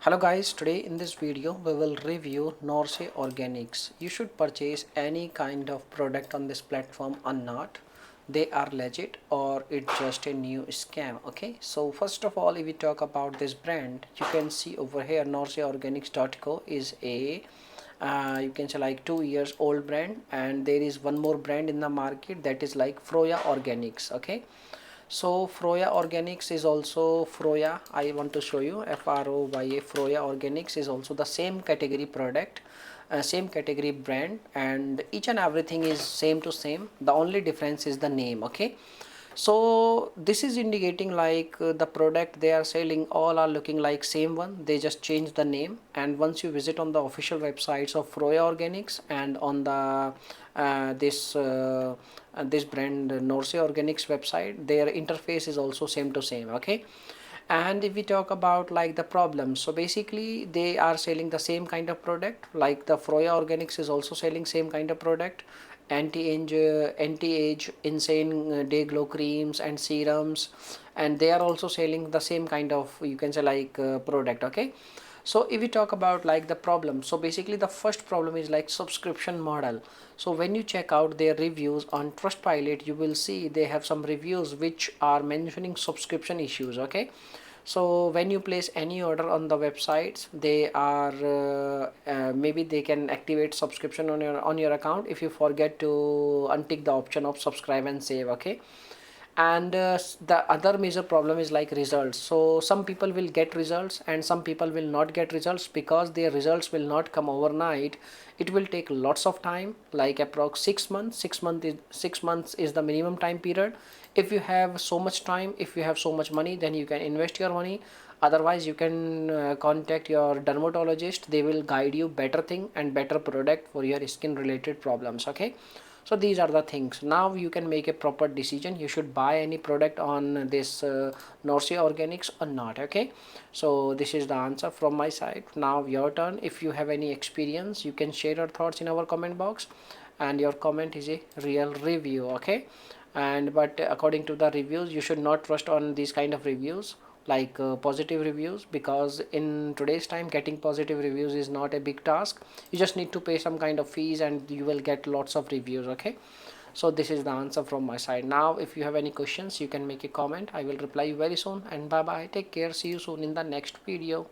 Hello guys, today in this video we will review Norse Organics. You should purchase any kind of product on this platform or not. They are legit or it's just a new scam. Okay, so first of all, if we talk about this brand, you can see over here norseorganics.co is a you can say like 2 years old brand, and there is one more brand in the market that is like Froya Organics. Okay, so Froya Organics is also Froya. I want to show you FROYA. Froya Organics is also the same category product, same category brand, and each and everything is same to same. The only difference is the name. Okay, so this is indicating like the product they are selling all are looking like same one, they just change the name. And once you visit on the official websites of Froya Organics and on the this brand Norse Organics website, their interface is also same to same. Okay, and if we talk about like the problems, so basically they are selling the same kind of product, like the Froya Organics is also selling same kind of product, anti-age insane day glow creams and serums, and they are also selling the same kind of, you can say like product. Okay, so if we talk about like the problem, so basically the first problem is like subscription model. So when you check out their reviews on Trustpilot, you will see they have some reviews which are mentioning subscription issues. Okay, so when you place any order on the websites, they are maybe they can activate subscription on your account if you forget to untick the option of subscribe and save. Okay, and the other major problem is like results. So some people will get results and some people will not get results, because their results will not come overnight. It will take lots of time, like approx 6 months. 6 months is the minimum time period. If you have so much time, if you have so much money, then you can invest your money. Otherwise you can contact your dermatologist. They will guide you better thing and better product for your skin related problems. Okay, so these are the things. Now you can make a proper decision, you should buy any product on this Norse Organics or not. Okay, so this is the answer from my side. Now your turn. If you have any experience, you can share your thoughts in our comment box, and your comment is a real review. Okay, and but according to the reviews, you should not trust on these kind of reviews, like positive reviews, because in today's time getting positive reviews is not a big task. You just need to pay some kind of fees and you will get lots of reviews. Okay, so this is the answer from my side. Now if you have any questions, you can make a comment. I will reply you very soon, and bye bye, take care, see you soon in the next video.